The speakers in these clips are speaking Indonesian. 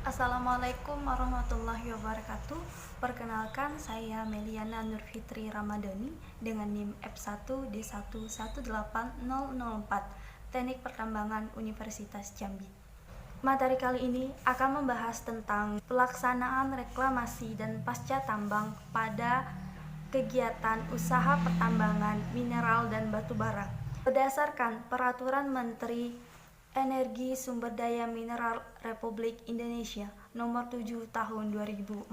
Assalamualaikum warahmatullahi wabarakatuh. Perkenalkan, saya Meliana Nurfitri Ramadhani dengan NIM F1D118004, Teknik Pertambangan Universitas Jambi. Materi kali ini akan membahas tentang pelaksanaan reklamasi dan pasca tambang pada kegiatan usaha pertambangan mineral dan batu bara. Berdasarkan Peraturan Menteri Energi Sumber Daya Mineral Republik Indonesia Nomor 7 Tahun 2014.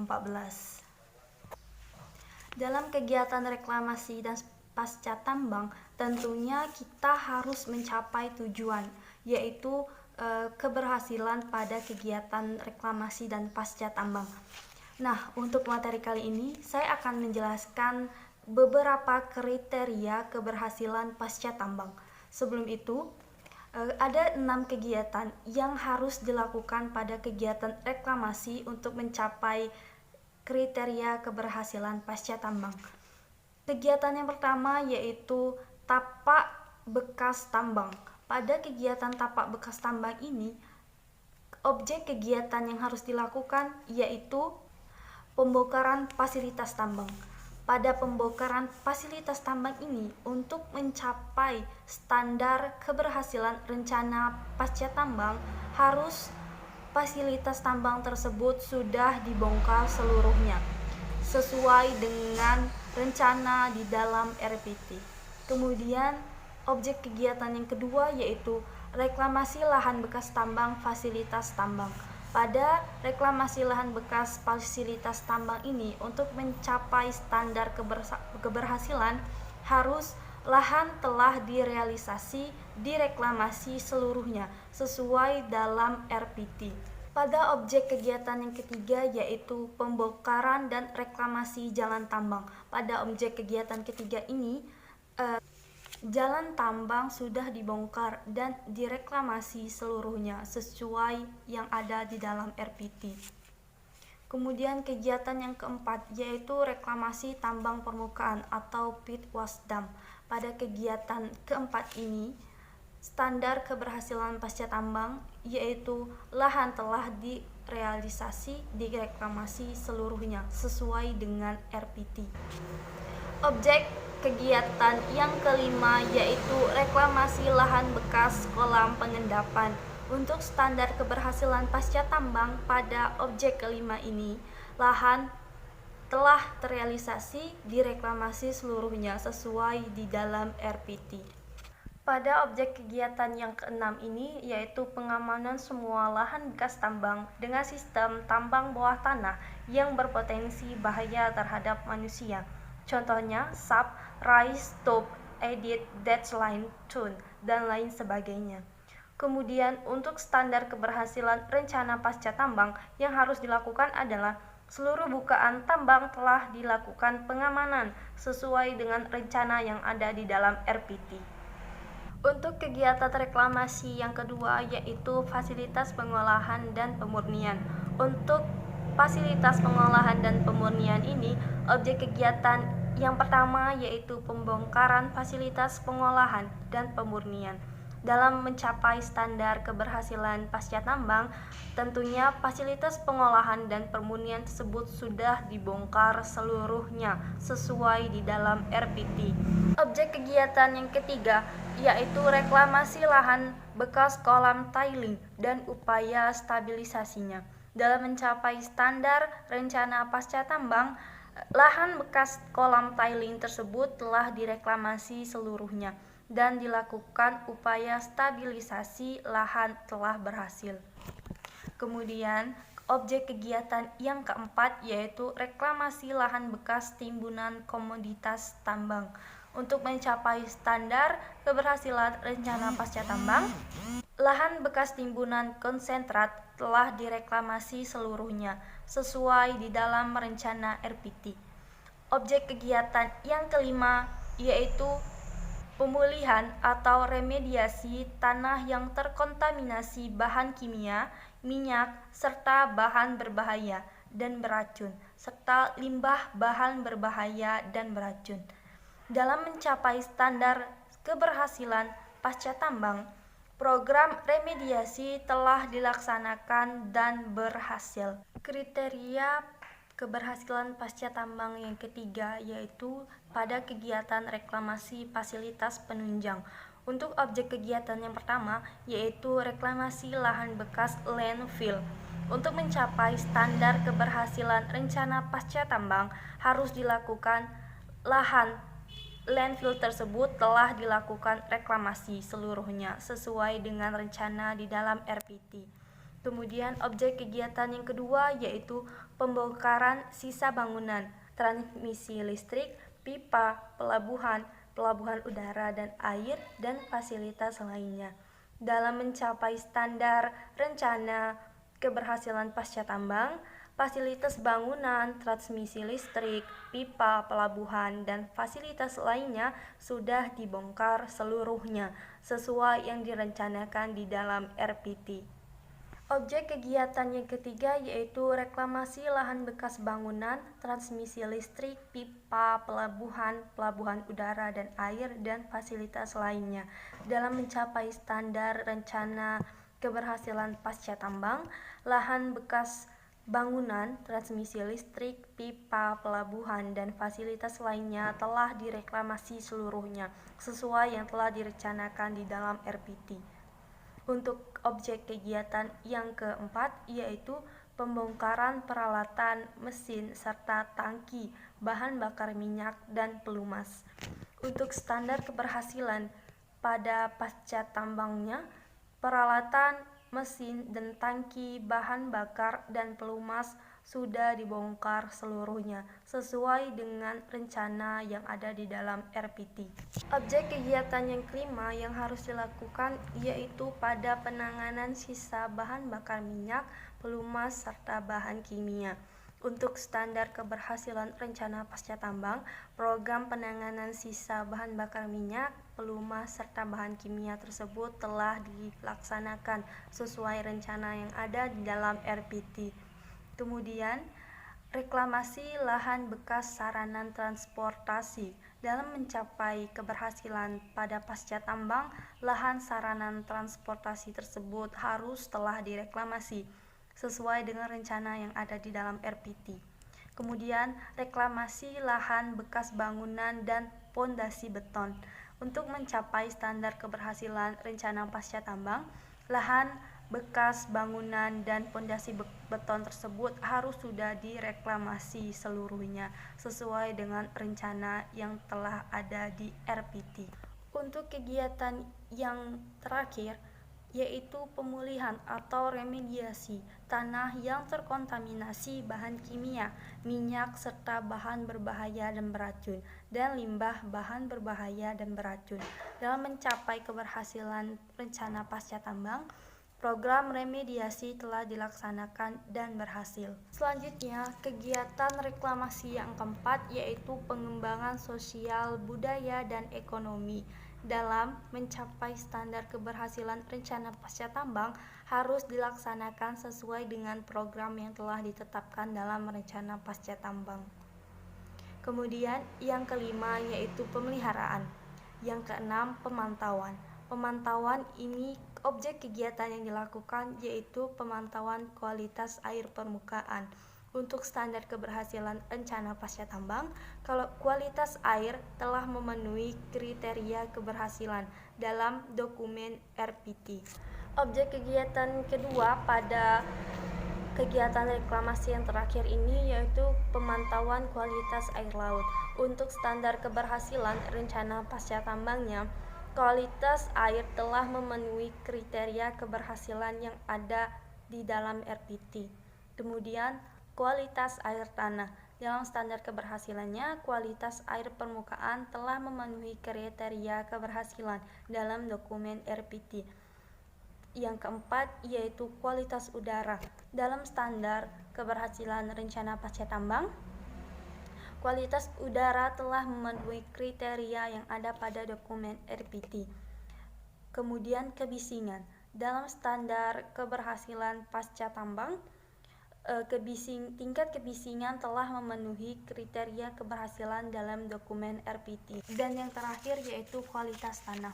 Dalam kegiatan reklamasi dan pasca tambang, tentunya kita harus mencapai tujuan, yaitu keberhasilan pada kegiatan reklamasi dan pasca tambang. Nah, untuk materi kali ini saya akan menjelaskan beberapa kriteria keberhasilan pasca tambang. Sebelum itu, ada 6 kegiatan yang harus dilakukan pada kegiatan reklamasi untuk mencapai kriteria keberhasilan pasca tambang. Kegiatan yang pertama yaitu tapak bekas tambang. Pada kegiatan tapak bekas tambang ini, objek kegiatan yang harus dilakukan yaitu pembongkaran fasilitas tambang. Pada pembongkaran fasilitas tambang ini, untuk mencapai standar keberhasilan rencana pasca tambang, harus fasilitas tambang tersebut sudah dibongkar seluruhnya sesuai dengan rencana di dalam RPT. Kemudian objek kegiatan yang kedua yaitu reklamasi lahan bekas tambang fasilitas tambang. Pada reklamasi lahan bekas fasilitas tambang ini, untuk mencapai standar keberhasilan, harus lahan telah direalisasi, direklamasi seluruhnya sesuai dalam RPT. Pada objek kegiatan yang ketiga yaitu pembongkaran dan reklamasi jalan tambang. Pada objek kegiatan ketiga ini, jalan tambang sudah dibongkar dan direklamasi seluruhnya sesuai yang ada di dalam RPT. Kemudian kegiatan yang keempat yaitu reklamasi tambang permukaan atau pit wash dam. Pada kegiatan keempat ini, standar keberhasilan pasca tambang yaitu lahan telah direalisasi, direklamasi seluruhnya sesuai dengan RPT. Objek kegiatan yang kelima yaitu reklamasi lahan bekas kolam pengendapan. Untuk standar keberhasilan pasca tambang pada objek kelima ini, lahan telah terrealisasi, direklamasi seluruhnya sesuai di dalam RPT. Pada objek kegiatan yang keenam ini yaitu pengamanan semua lahan bekas tambang dengan sistem tambang bawah tanah yang berpotensi bahaya terhadap manusia. Contohnya SAP, Rise, Stop, Edit, Deadline, Tune, dan lain sebagainya. Kemudian untuk standar keberhasilan rencana pasca tambang yang harus dilakukan adalah seluruh bukaan tambang telah dilakukan pengamanan sesuai dengan rencana yang ada di dalam RPT. Untuk kegiatan reklamasi yang kedua yaitu fasilitas pengolahan dan pemurnian. Untuk fasilitas pengolahan dan pemurnian ini, objek kegiatan yang pertama yaitu pembongkaran fasilitas pengolahan dan pemurnian. Dalam mencapai standar keberhasilan pasca tambang, tentunya fasilitas pengolahan dan pemurnian tersebut sudah dibongkar seluruhnya sesuai di dalam RPT. Objek kegiatan yang ketiga yaitu reklamasi lahan bekas kolam tiling dan upaya stabilisasinya. Dalam mencapai standar rencana pasca tambang, lahan bekas kolam tiling tersebut telah direklamasi seluruhnya dan dilakukan upaya stabilisasi lahan telah berhasil. Kemudian objek kegiatan yang keempat yaitu reklamasi lahan bekas timbunan komoditas tambang. Untuk mencapai standar keberhasilan rencana pasca tambang, lahan bekas timbunan konsentrat telah direklamasi seluruhnya sesuai di dalam rencana RPT. Objek kegiatan yang kelima yaitu pemulihan atau remediasi tanah yang terkontaminasi bahan kimia, minyak, serta bahan berbahaya dan beracun, serta limbah bahan berbahaya dan beracun. Dalam mencapai standar keberhasilan pasca tambang, Program remediasi telah dilaksanakan dan berhasil. Kriteria keberhasilan pasca tambang yang ketiga yaitu pada kegiatan reklamasi fasilitas penunjang. Untuk objek kegiatan yang pertama yaitu reklamasi lahan bekas landfill. Untuk mencapai standar keberhasilan rencana pasca tambang harus dilakukan lahan landfill tersebut telah dilakukan reklamasi seluruhnya sesuai dengan rencana di dalam RPT. Kemudian objek kegiatan yang kedua yaitu pembongkaran sisa bangunan, transmisi listrik, pipa, pelabuhan, pelabuhan udara dan air, dan fasilitas lainnya. Dalam mencapai standar rencana keberhasilan pasca tambang, fasilitas bangunan, transmisi listrik, pipa, pelabuhan, dan fasilitas lainnya sudah dibongkar seluruhnya sesuai yang direncanakan di dalam RPT. Objek kegiatan yang ketiga yaitu reklamasi lahan bekas bangunan, transmisi listrik, pipa, pelabuhan, pelabuhan udara dan air, dan fasilitas lainnya. Dalam mencapai standar rencana keberhasilan pasca tambang, lahan bekas bangunan, transmisi listrik, pipa, pelabuhan, dan fasilitas lainnya telah direklamasi seluruhnya sesuai yang telah direncanakan di dalam RPT. Untuk objek kegiatan yang keempat yaitu pembongkaran peralatan, mesin, serta tangki, bahan bakar minyak, dan pelumas. Untuk standar keberhasilan pada pasca tambangnya, peralatan, mesin, dan tangki, bahan bakar, dan pelumas sudah dibongkar seluruhnya sesuai dengan rencana yang ada di dalam RPT. Objek kegiatan yang kelima yang harus dilakukan yaitu pada penanganan sisa bahan bakar minyak, pelumas, serta bahan kimia. Untuk standar keberhasilan rencana pasca tambang, program penanganan sisa bahan bakar minyak, pelumas, serta bahan kimia tersebut telah dilaksanakan sesuai rencana yang ada di dalam RPT. Kemudian, reklamasi lahan bekas saranan transportasi. Dalam mencapai keberhasilan pada pasca tambang, lahan saranan transportasi tersebut harus telah direklamasi sesuai dengan rencana yang ada di dalam RPT. Kemudian, reklamasi lahan bekas bangunan dan pondasi beton. Untuk mencapai standar keberhasilan rencana pasca tambang, lahan bekas bangunan dan pondasi beton tersebut harus sudah direklamasi seluruhnya sesuai dengan rencana yang telah ada di RPT. Untuk kegiatan yang terakhir yaitu pemulihan atau remediasi tanah yang terkontaminasi bahan kimia, minyak, serta bahan berbahaya dan beracun, dan limbah bahan berbahaya dan beracun. Dalam mencapai keberhasilan rencana pasca tambang, program remediasi telah dilaksanakan dan berhasil. Selanjutnya, kegiatan reklamasi yang keempat yaitu pengembangan sosial, budaya, dan ekonomi. Dalam mencapai standar keberhasilan rencana pasca tambang harus dilaksanakan sesuai dengan program yang telah ditetapkan dalam rencana pasca tambang. Kemudian yang kelima yaitu pemeliharaan. Yang keenam, pemantauan. Pemantauan ini objek kegiatan yang dilakukan yaitu pemantauan kualitas air permukaan. Untuk standar keberhasilan rencana pasca tambang, kalau kualitas air telah memenuhi kriteria keberhasilan dalam dokumen RPT. Objek kegiatan kedua pada kegiatan reklamasi yang terakhir ini yaitu pemantauan kualitas air laut. Untuk standar keberhasilan rencana pasca tambangnya, kualitas air telah memenuhi kriteria keberhasilan yang ada di dalam RPT. Kemudian, kualitas air tanah. Dalam standar keberhasilannya, kualitas air permukaan telah memenuhi kriteria keberhasilan dalam dokumen RPT. Yang keempat yaitu kualitas udara. Dalam standar keberhasilan rencana pasca tambang, kualitas udara telah memenuhi kriteria yang ada pada dokumen RPT. Kemudian kebisingan. Dalam standar keberhasilan pasca tambang, tingkat kebisingan telah memenuhi kriteria keberhasilan dalam dokumen RPT. Dan yang terakhir yaitu kualitas tanah.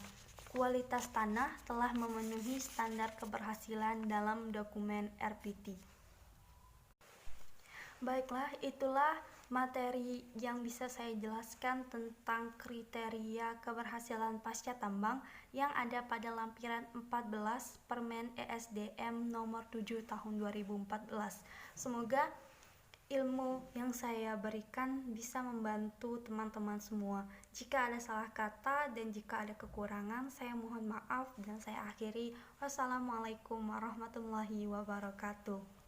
kualitas tanah telah memenuhi standar keberhasilan dalam dokumen RPT. Baiklah, itulah materi yang bisa saya jelaskan tentang kriteria keberhasilan pasca tambang yang ada pada lampiran 14 Permen ESDM nomor 7 tahun 2014. Semoga ilmu yang saya berikan bisa membantu teman-teman semua. Jika ada salah kata dan jika ada kekurangan, saya mohon maaf dan saya akhiri. Wassalamualaikum warahmatullahi wabarakatuh.